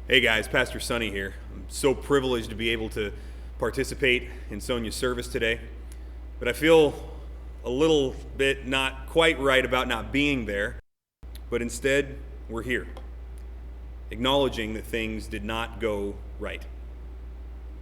Hey guys, Pastor Sonny here. I'm so privileged to be able to participate in Sonia's service today, but I feel a little bit not quite right about not being there, but instead we're here, acknowledging that things did not go right.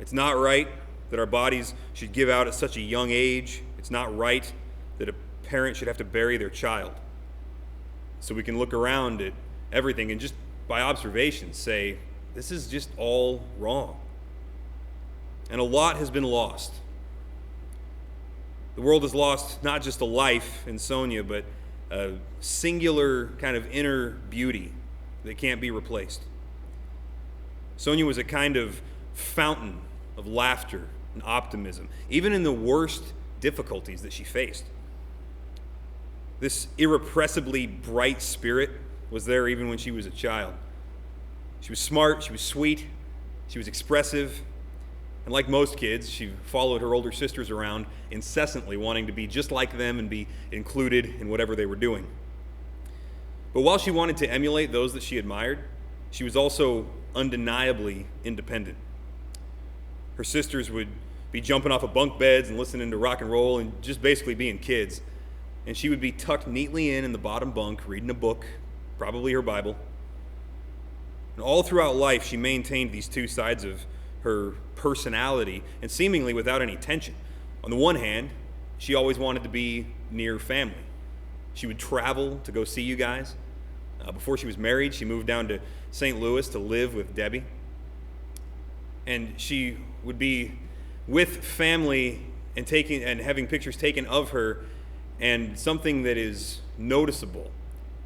It's not right that our bodies should give out at such a young age. It's not right that a parent should have to bury their child. So we can look around at everything and just by observation say, this is just all wrong. And a lot has been lost. The world has lost not just a life in Sonia, but a singular kind of inner beauty that can't be replaced. Sonia was a kind of fountain of laughter and optimism, even in the worst difficulties that she faced. This irrepressibly bright spirit was there even when she was a child. She was smart, she was sweet, she was expressive, and like most kids, she followed her older sisters around incessantly, wanting to be just like them and be included in whatever they were doing. But while she wanted to emulate those that she admired, she was also undeniably independent. Her sisters would be jumping off of bunk beds and listening to rock and roll and just basically being kids, and she would be tucked neatly in the bottom bunk, reading a book, probably her Bible. And all throughout life, she maintained these two sides of her personality, and seemingly without any tension. On the one hand, she always wanted to be near family. She would travel to go see you guys. Before she was married, she moved down to St. Louis to live with Debbie. And she would be with family and having pictures taken of her. And something that is noticeable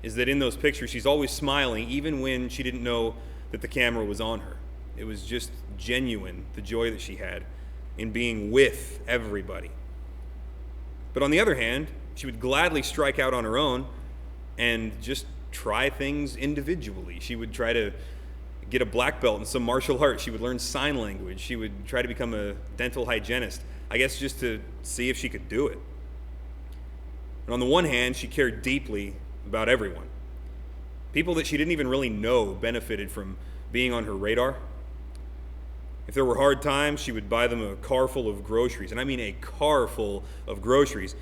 is that in those pictures, she's always smiling, even when she didn't know that the camera was on her. It was just genuine, the joy that she had in being with everybody. But on the other hand, she would gladly strike out on her own and just try things individually. She would try to get a black belt in some martial arts. She would learn sign language. She would try to become a dental hygienist, I guess just to see if she could do it. And on the one hand, she cared deeply about everyone. People that she didn't even really know benefited from being on her radar. If there were hard times, she would buy them a car full of groceries, and I mean a car full of groceries,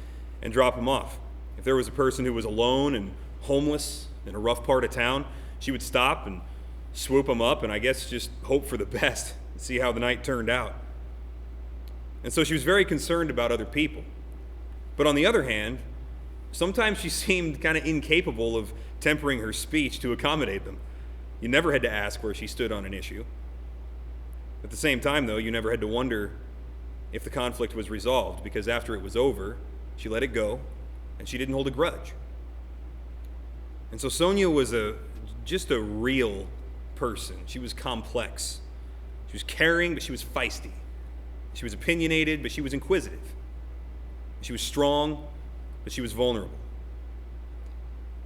and drop them off. If there was a person who was alone and homeless in a rough part of town, she would stop and swoop them up and I guess just hope for the best and see how the night turned out. And so she was very concerned about other people. But on the other hand, sometimes she seemed kind of incapable of tempering her speech to accommodate them. You never had to ask where she stood on an issue. At the same time, though, you never had to wonder if the conflict was resolved, because after it was over, she let it go, and she didn't hold a grudge. And so Sonia was just a real person. She was complex. She was caring, but she was feisty. She was opinionated, but she was inquisitive. She was strong, but she was vulnerable.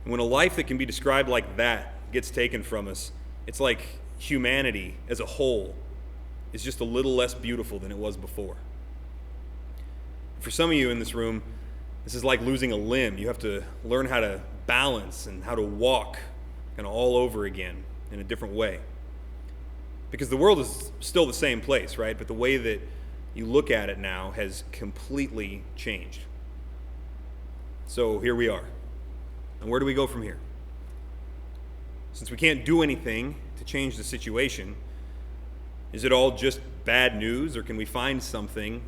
And when a life that can be described like that gets taken from us, it's like humanity as a whole is just a little less beautiful than it was before. For some of you in this room, this is like losing a limb. You have to learn how to balance and how to walk kind of all over again in a different way. Because the world is still the same place, right? But the way that you look at it now has completely changed. So here we are. And where do we go from here? Since we can't do anything to change the situation, is it all just bad news, or can we find something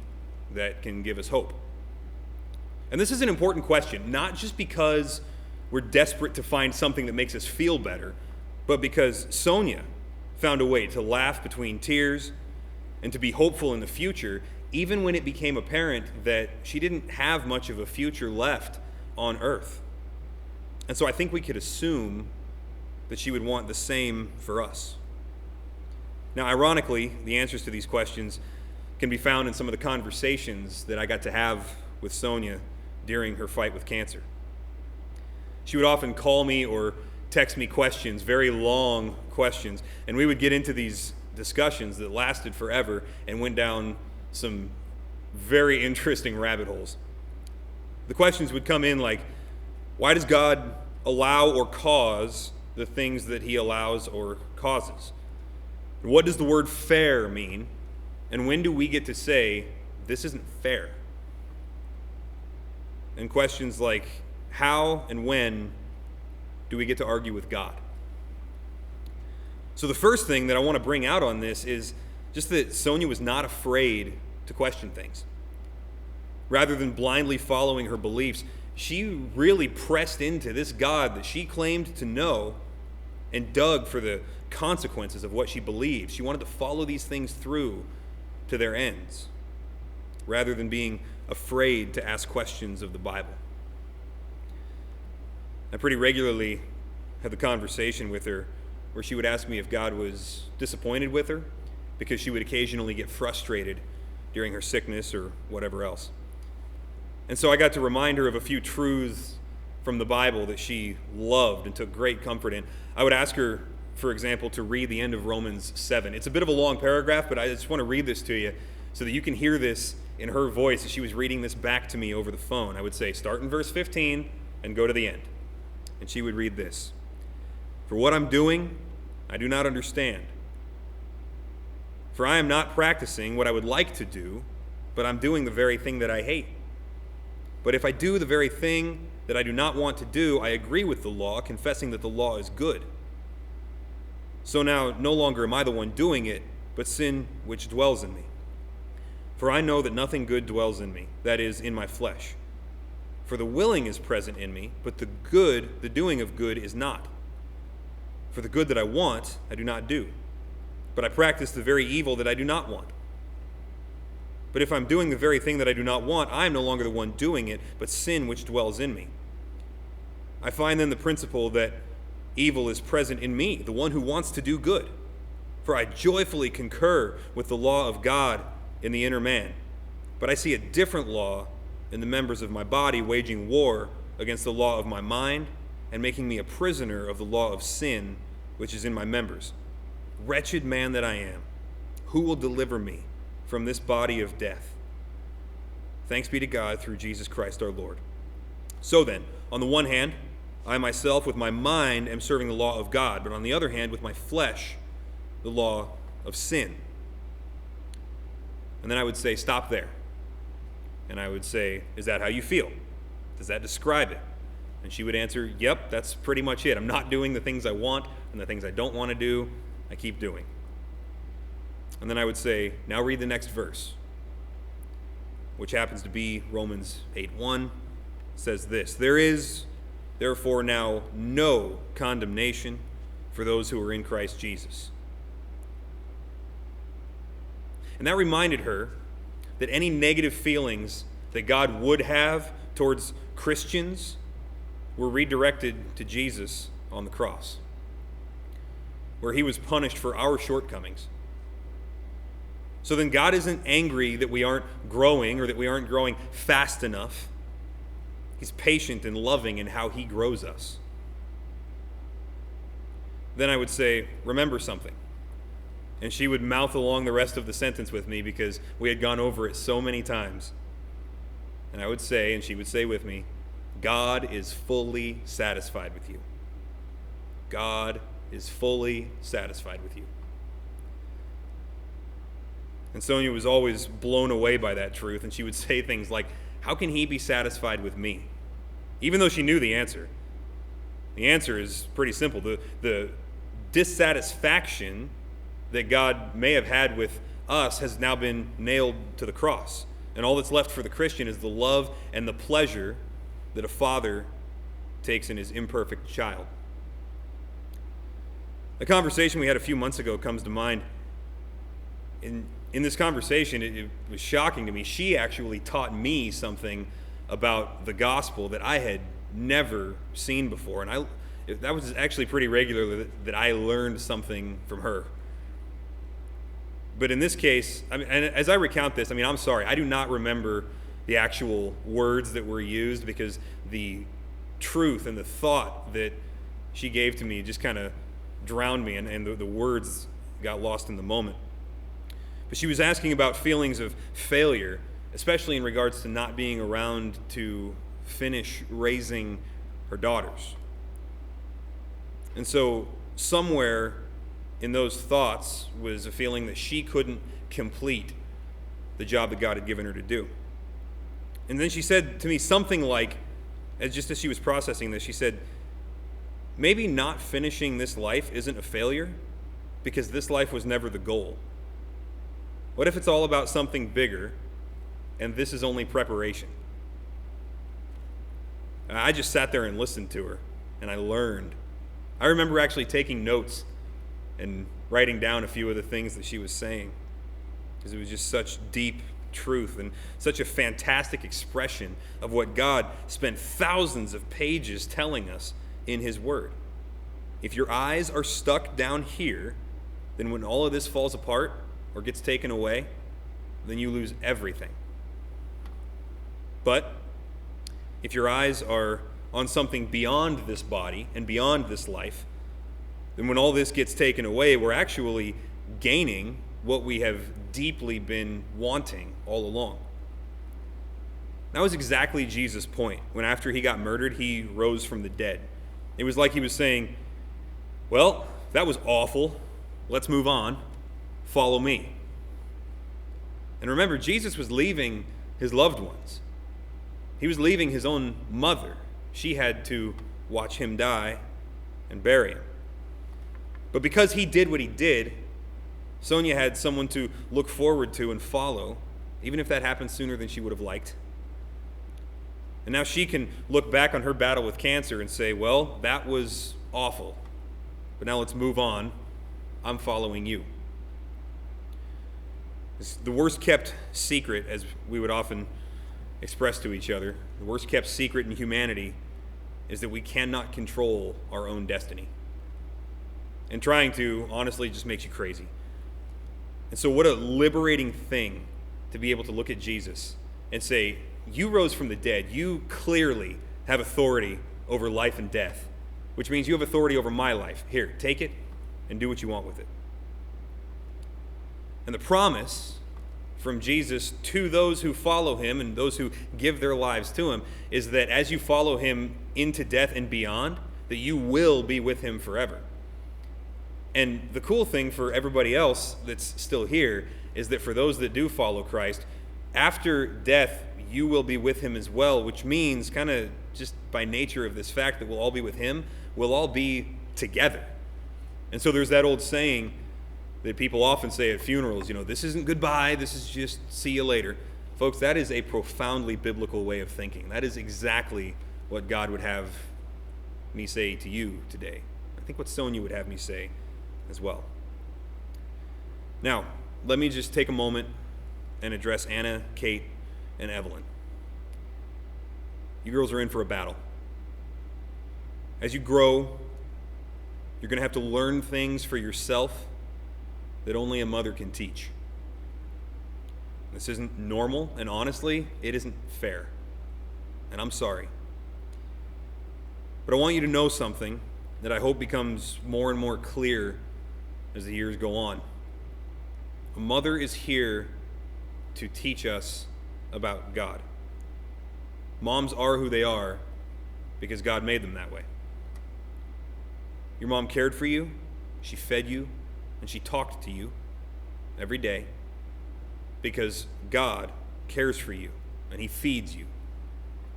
that can give us hope? And this is an important question, not just because we're desperate to find something that makes us feel better, but because Sonia found a way to laugh between tears and to be hopeful in the future, even when it became apparent that she didn't have much of a future left on earth. And so I think we could assume that she would want the same for us. Now, ironically, the answers to these questions can be found in some of the conversations that I got to have with Sonia during her fight with cancer. She would often call me or text me questions, very long questions, and we would get into these discussions that lasted forever and went down some very interesting rabbit holes. The questions would come in like, why does God allow or cause the things that he allows or causes? What does the word fair mean? And when do we get to say, this isn't fair? And questions like, how and when do we get to argue with God? So the first thing that I want to bring out on this is just that Sonia was not afraid to question things. Rather than blindly following her beliefs, she really pressed into this God that she claimed to know and dug for the consequences of what she believed. She wanted to follow these things through to their ends, rather than being afraid to ask questions of the Bible. I pretty regularly had the conversation with her where she would ask me if God was disappointed with her, because she would occasionally get frustrated during her sickness or whatever else. And so I got to remind her of a few truths from the Bible that she loved and took great comfort in. I would ask her, for example, to read the end of Romans 7. It's a bit of a long paragraph, but I just want to read this to you so that you can hear this in her voice as she was reading this back to me over the phone. I would say, start in verse 15 and go to the end. And she would read this. For what I'm doing, I do not understand. For I am not practicing what I would like to do, but I'm doing the very thing that I hate. But if I do the very thing that I do not want to do, I agree with the law, confessing that the law is good. So now no longer am I the one doing it, but sin which dwells in me. For I know that nothing good dwells in me, that is, in my flesh. For the willing is present in me, but the doing of good is not. For the good that I want, I do not do, but I practice the very evil that I do not want. But if I'm doing the very thing that I do not want, I am no longer the one doing it, but sin which dwells in me. I find then the principle that evil is present in me, the one who wants to do good. For I joyfully concur with the law of God in the inner man. But I see a different law in the members of my body, waging war against the law of my mind and making me a prisoner of the law of sin which is in my members. Wretched man that I am, who will deliver me from this body of death? Thanks be to God through Jesus Christ our Lord. So then, on the one hand, I myself with my mind am serving the law of God, but on the other hand, with my flesh, the law of sin. And then I would say, stop there. And I would say, is that how you feel? Does that describe it? And she would answer, yep, that's pretty much it. I'm not doing the things I want, and the things I don't want to do, I keep doing. And then I would say, now read the next verse, which happens to be Romans 8:1. It says this, there is therefore now no condemnation for those who are in Christ Jesus. And that reminded her that any negative feelings that God would have towards Christians were redirected to Jesus on the cross, where he was punished for our shortcomings. So then God isn't angry that we aren't growing or that we aren't growing fast enough. He's patient and loving in how he grows us. Then I would say, remember something. And she would mouth along the rest of the sentence with me because we had gone over it so many times. And I would say, and she would say with me, God is fully satisfied with you. God is fully satisfied with you. And Sonia was always blown away by that truth, and she would say things like, how can he be satisfied with me? Even though she knew the answer. The answer is pretty simple. The dissatisfaction that God may have had with us has now been nailed to the cross. And all that's left for the Christian is the love and the pleasure that a father takes in his imperfect child. A conversation we had a few months ago comes to mind. In this conversation, it was shocking to me. She actually taught me something about the gospel that I had never seen before. And that was actually pretty regular that I learned something from her. But in this case, and as I recount this, I'm sorry, I do not remember the actual words that were used because the truth and the thought that she gave to me just kind of drowned me, and the words got lost in the moment. But she was asking about feelings of failure, especially in regards to not being around to finish raising her daughters. And so somewhere in those thoughts was a feeling that she couldn't complete the job that God had given her to do. And then she said to me something like, just as she was processing this, she said, maybe not finishing this life isn't a failure because this life was never the goal. What if it's all about something bigger and this is only preparation? I just sat there and listened to her, and I learned. I remember actually taking notes and writing down a few of the things that she was saying, because it was just such deep truth and such a fantastic expression of what God spent thousands of pages telling us in His Word. If your eyes are stuck down here, then when all of this falls apart or gets taken away, then you lose everything. But if your eyes are on something beyond this body and beyond this life, then when all this gets taken away, we're actually gaining what we have deeply been wanting all along. That was exactly Jesus' point when after He got murdered, He rose from the dead. It was like He was saying, well, that was awful. Let's move on. Follow me. And remember, Jesus was leaving His loved ones. He was leaving His own mother. She had to watch Him die and bury Him. But because He did what He did, Sonia had someone to look forward to and follow, even if that happened sooner than she would have liked. And now she can look back on her battle with cancer and say, well, that was awful, but now let's move on. I'm following you. It's the worst kept secret, as we would often express to each other, the worst kept secret in humanity is that we cannot control our own destiny. And trying to, honestly, just makes you crazy. And so what a liberating thing to be able to look at Jesus and say, you rose from the dead. You clearly have authority over life and death, which means you have authority over my life. Here, take it and do what you want with it. And the promise from Jesus to those who follow Him and those who give their lives to Him is that as you follow Him into death and beyond, that you will be with Him forever. And the cool thing for everybody else that's still here is that for those that do follow Christ, after death, you will be with Him as well, which means, kind of just by nature of this fact that we'll all be with Him, we'll all be together. And so there's that old saying that people often say at funerals, this isn't goodbye, this is just see you later. Folks, that is a profoundly biblical way of thinking. That is exactly what God would have me say to you today. I think what Sonia would have me say as well. Now, let me just take a moment and address Anna, Kate, and Evelyn. You girls are in for a battle. As you grow, you're going to have to learn things for yourself that only a mother can teach. This isn't normal, and honestly, it isn't fair. And I'm sorry. But I want you to know something that I hope becomes more and more clear as the years go on. A mother is here to teach us about God. Moms are who they are because God made them that way. Your mom cared for you, she fed you, and she talked to you every day because God cares for you and He feeds you.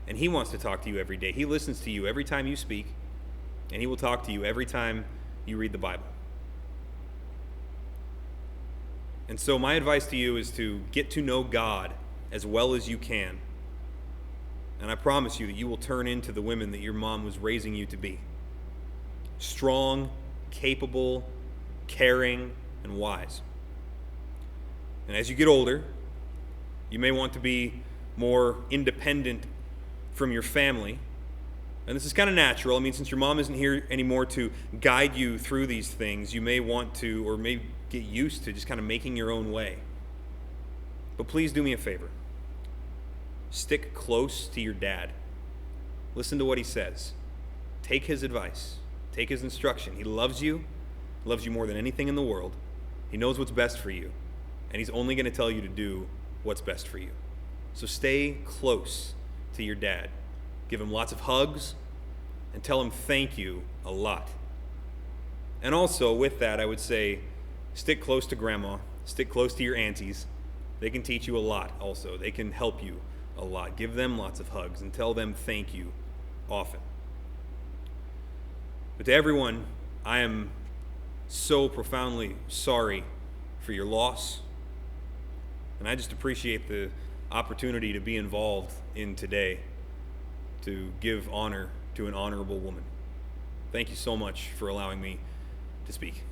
And He wants to talk to you every day. He listens to you every time you speak, and He will talk to you every time you read the Bible. And so my advice to you is to get to know God as well as you can. And I promise you that you will turn into the women that your mom was raising you to be. Strong, capable, caring, and wise. And as you get older, you may want to be more independent from your family. And this is kind of natural. I mean, since your mom isn't here anymore to guide you through these things, you may want to, or may get used to just kind of making your own way. But please do me a favor. Stick close to your dad. Listen to what he says. Take his advice. Take his instruction. He loves you more than anything in the world. He knows what's best for you, and he's only going to tell you to do what's best for you. So stay close to your dad. Give him lots of hugs and tell him thank you a lot. And also, with that, I would say stick close to grandma, stick close to your aunties. They can teach you a lot also. They can help you a lot. Give them lots of hugs and tell them thank you often. But to everyone, I am so profoundly sorry for your loss. And I just appreciate the opportunity to be involved in today to give honor to an honorable woman. Thank you so much for allowing me to speak.